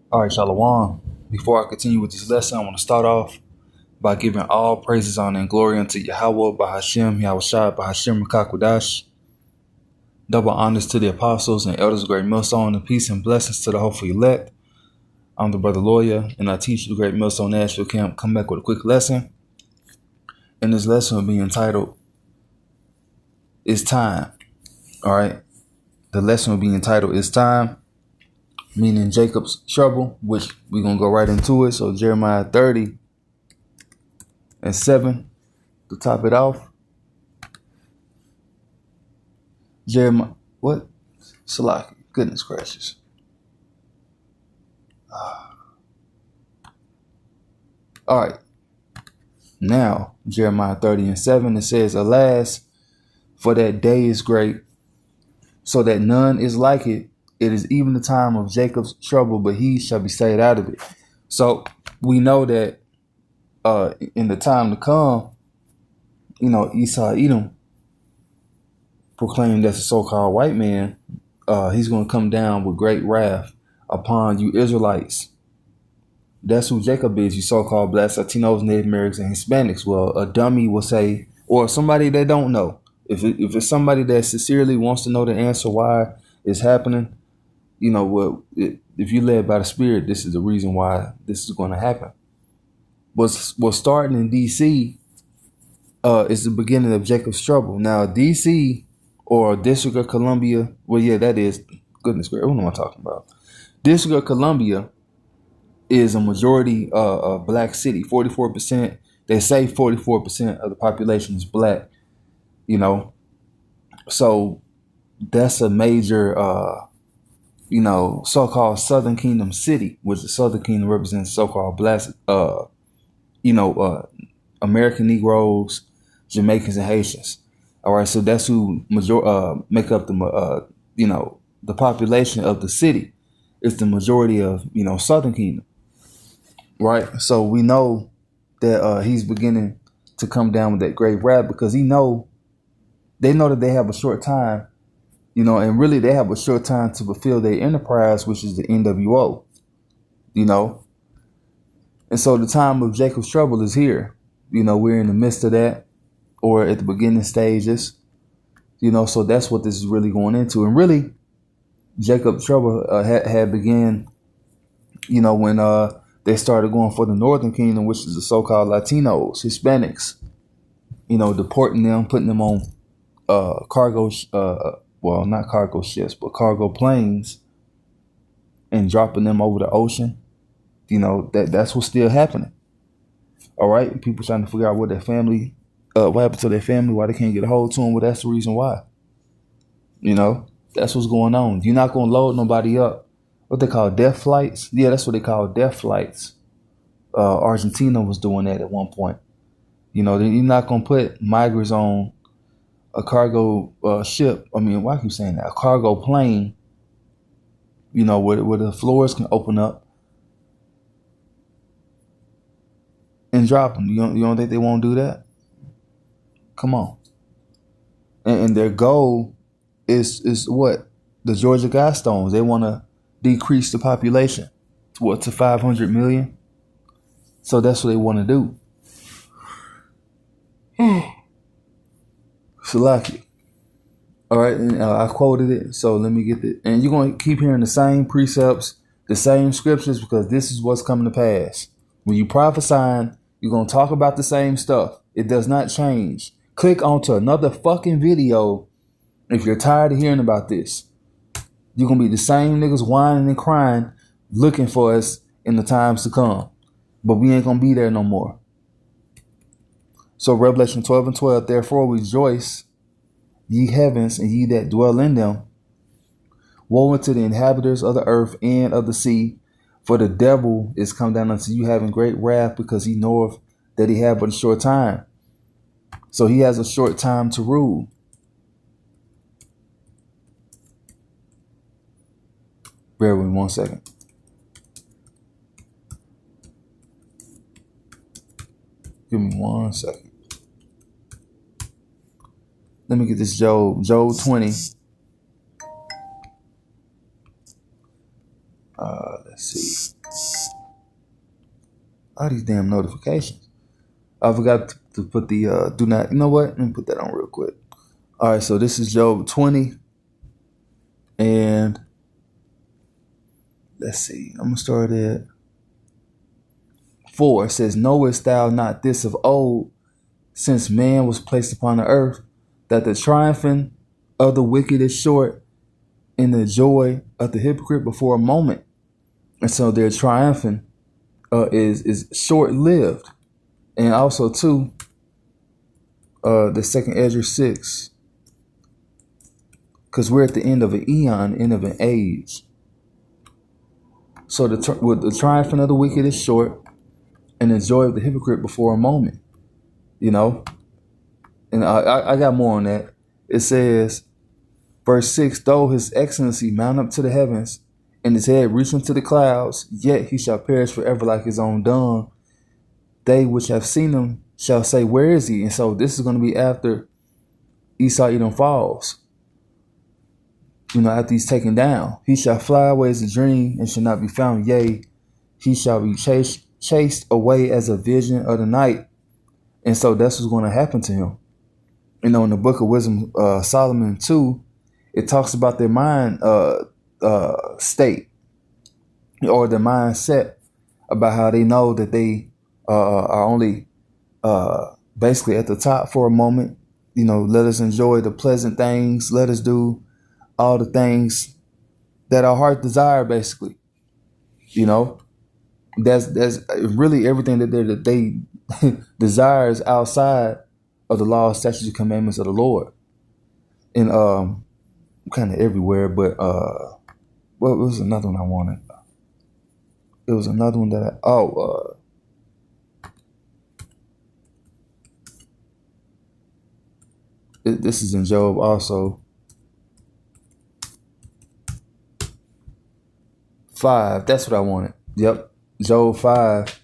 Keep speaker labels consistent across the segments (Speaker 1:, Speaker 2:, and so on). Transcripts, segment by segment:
Speaker 1: All right, Shalom. Before I continue with this lesson, I want to start off by giving all praises, honor, and glory unto Yahweh, Bahashem, Yahushua, Bahashem, Rakakwadash. Double honors to the apostles and elders of Great Millstone, and peace and blessings to the hopeful elect. I'm the brother lawyer, and I teach the Great Millstone Nashville Camp. Come back with a quick lesson. And this lesson will be entitled, It's Time. All right. The lesson will be entitled, It's Time, meaning Jacob's trouble, which we're going to go right into it. So Jeremiah 30:7 to top it off. Jeremiah, what? Salaki, goodness gracious. All right. Now, Jeremiah 30:7, it says, Alas, for that day is great, so that none is like it. It is even the time of Jacob's trouble, but he shall be saved out of it. So we know that in the time to come, Esau Edom proclaimed as a so-called white man, he's going to come down with great wrath upon you Israelites. That's who Jacob is, you so-called Black Latinos, Native Americans, and Hispanics. Well, a dummy will say, or somebody that don't know. If it's somebody that sincerely wants to know the answer why it's happening, if you're led by the Spirit, this is the reason why this is going to happen. What's starting in D.C. Is the beginning of Jacob's trouble. Now, D.C. or District of Columbia, well, yeah, that is, goodness gracious, what am I talking about? District of Columbia is a majority black city. 44%. They say 44% of the population is black. So that's a major, so-called Southern Kingdom city, which the Southern Kingdom represents so-called black, American Negroes, Jamaicans, and Haitians. All right, so that's who make up the the population of the city. It's the majority of Southern Kingdom. Right, so we know that he's beginning to come down with that great wrath because they know that they have a short time, and really they have a short time to fulfill their enterprise, which is the NWO, and so the time of Jacob's trouble is here. We're in the midst of that, or at the beginning stages, so that's what this is really going into. And really, Jacob's trouble had began, when they started going for the Northern Kingdom, which is the so-called Latinos, Hispanics, deporting them, putting them on cargo, well, not cargo ships, but cargo planes, and dropping them over the ocean. That's what's still happening. All right, people trying to figure out what happened to their family, why they can't get a hold to them. Well, that's the reason why. That's what's going on. You're not going to load nobody up. What they call death flights? Yeah, that's what they call death flights. Argentina was doing that at one point. You're not going to put migrants on a cargo ship. I mean, why keep saying that? A cargo plane, where the floors can open up and drop them. You don't think they won't do that? Come on. And their goal is what? The Georgia Guidestones. They want to decrease the population to 500 million. So that's what they want to do. Salaki. All right, and I quoted it, so let me get it. And you're going to keep hearing the same precepts, the same scriptures, because this is what's coming to pass. When you prophesying, you're going to talk about the same stuff. It does not change. Click onto another fucking video if you're tired of hearing about this. You're going to be the same niggas whining and crying, looking for us in the times to come. But we ain't going to be there no more. So Revelation 12:12, therefore rejoice, ye heavens, and ye that dwell in them. Woe unto the inhabitants of the earth and of the sea, for the devil is come down unto you having great wrath, because he knoweth that he have but a short time. So he has a short time to rule. Bear with me 1 second. Give me 1 second. Let me get this Job 20. Let's see. All these damn notifications. I forgot to put the do not. You know what? Let me put that on real quick. All right, so this is Job 20, and let's see. I'm gonna start at 4. It says, "Knowest thou not this of old, since man was placed upon the earth, that the triumphing of the wicked is short, and the joy of the hypocrite before a moment." And so their triumphing is short lived. And also too, the second Ezra 6, because we're at the end of an eon, end of an age. So the triumphing of the wicked is short, and the joy of the hypocrite before a moment. You know, and I got more on that. It says, verse 6, "Though his excellency mount up to the heavens, and his head reach into the clouds, yet he shall perish forever like his own dung. They which have seen him shall say, where is he?" And so this is going to be after Esau Edom falls. You know, after he's taken down. "He shall fly away as a dream, and shall not be found. Yea, he shall be chased away as a vision of the night." And so that's what's going to happen to him. You know, in the book of Wisdom, Solomon 2, it talks about their mind state, or their mindset, about how they know that they are only basically at the top for a moment. You know, let us enjoy the pleasant things. Let us do all the things that our heart desire, basically. You know, that's really everything that they desires outside of the law, statutes, and commandments of the Lord. And kind of everywhere, but what was another one I wanted? It was another one that this is in Job also. 5. That's what I wanted. Yep. Job 5.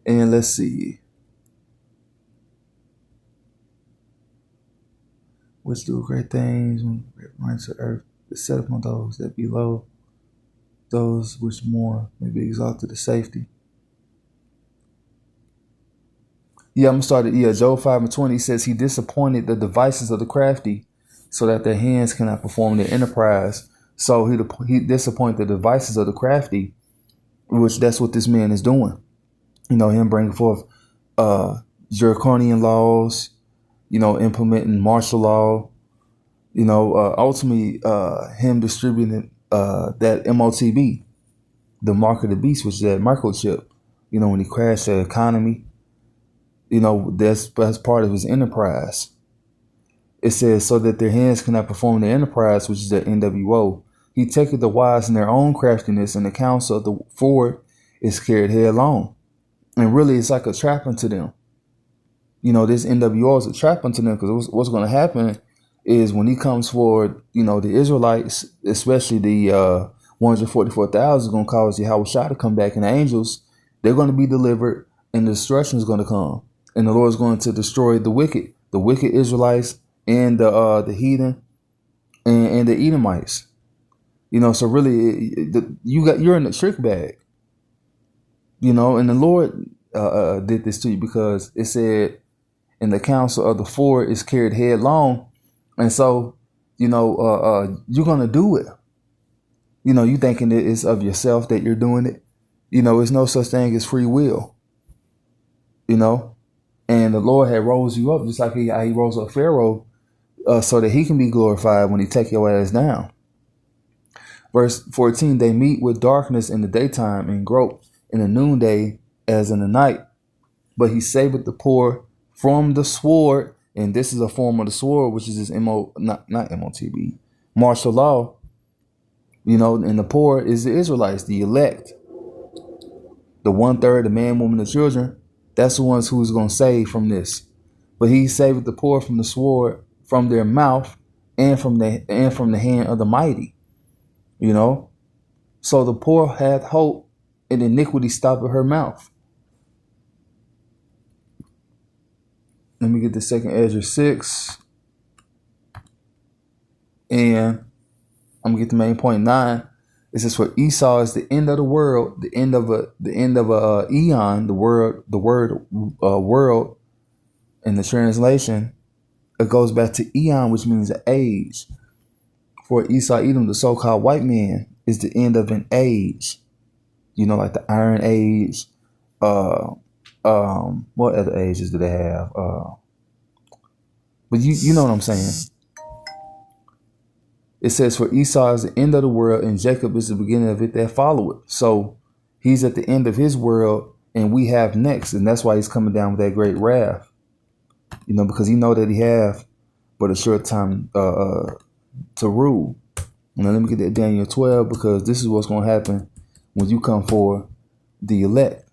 Speaker 1: And let's see. "Which do great things when it reigns to earth, to set upon those that be low, those which mourn may be exalted to safety." Yeah, I'm started. Yeah, Job 5:20 says, "He disappointed the devices of the crafty, so that their hands cannot perform their enterprise." So he disappointed the devices of the crafty, which that's what this man is doing. You know, him bringing forth draconian laws, you know, implementing martial law, you know, ultimately him distributing that MOTB, the mark of the beast, which is that microchip. You know, when he crashed the economy, you know, that's part of his enterprise. It says, "So that their hands cannot perform their enterprise," which is the NWO. "He taketh the wise in their own craftiness, and the counsel of the forward is carried headlong." And really, it's like a trap unto them. You know, this NWO is a trap unto them, because what's going to happen is when he comes forward, you know, the Israelites, especially the 144,000, is going to cause Yahushua to come back, and the angels, they're going to be delivered, and the destruction is going to come. And the Lord is going to destroy the wicked Israelites, and the heathen, and the Edomites. You know, so really, you're in the trick bag. You know, and the Lord did this to you, because it said, "And the counsel of the forward is carried headlong." And so, you know, you're gonna do it. You know, you thinking it is of yourself that you're doing it. You know, there's no such thing as free will. You know, and the Lord had rose you up, just like he rose up Pharaoh, so that he can be glorified when he take your ass down. Verse 14, "They meet with darkness in the daytime, and grope in the noonday as in the night. But he saveth the poor from the sword." And this is a form of the sword, which is this not MOTB, martial law. You know, and the poor is the Israelites, the elect, the 1/3, the man, woman, and children. That's the ones who's going to save from this. "But he saveth the poor from the sword, from their mouth, and from the hand of the mighty." You know, so the poor hath hope, and iniquity stoppeth her mouth. Let me get the second Ezra 6, and I'm gonna get the main point 9. It says for Esau is the end of the world, the end of a eon. The word world in the translation, it goes back to eon, which means an age. For Esau Edom, the so-called white man, is the end of an age. You know, like the Iron Age. What other ages do they have? But you know what I'm saying. It says for Esau is the end of the world, and Jacob is the beginning of it that follow it. So he's at the end of his world, and we have next, and that's why he's coming down with that great wrath. You know, because he know that he have but a short time to rule. Now let me get that Daniel 12, because this is what's going to happen when you come for the elect.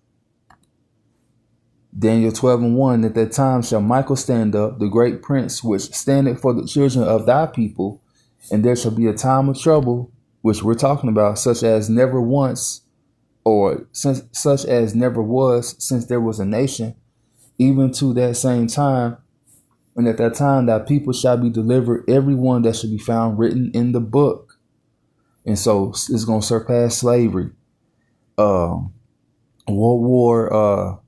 Speaker 1: Daniel 12:1, at that time shall Michael stand up, the great prince, which standeth for the children of thy people, and there shall be a time of trouble, which we're talking about, such as never once, or such as never was since there was a nation, even to that same time. And at that time thy people shall be delivered, every one that shall be found written in the book. And so it's going to surpass slavery. World War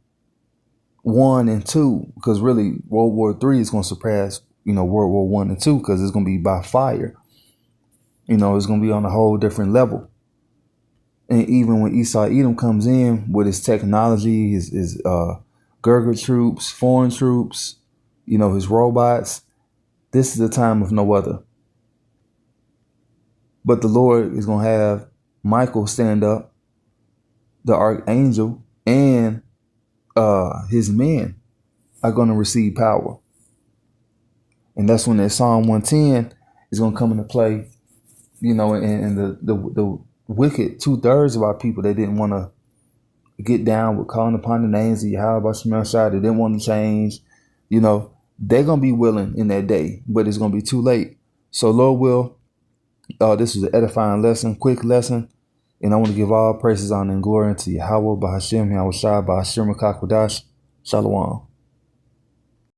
Speaker 1: One and Two, because really World War III is going to surpass, World War One and Two, because it's going to be by fire. It's going to be on a whole different level. And even when Esau Edom comes in with his technology, his Gurkha troops, foreign troops, his robots, this is a time of no other. But the Lord is going to have Michael stand up, the archangel, and his men are going to receive power. And that's when that Psalm 110 is going to come into play, and the wicked 2/3 of our people, they didn't want to get down with calling upon the names of Yahweh Shemel Shai. They didn't want to change. They're going to be willing in that day, but it's going to be too late. So Lord will, this was an edifying lesson, quick lesson. And I want to give all praises, honor, and glory unto Yahweh, Bahashem, Yahweh Shai, Bahashem, Kakwadash. Shalom.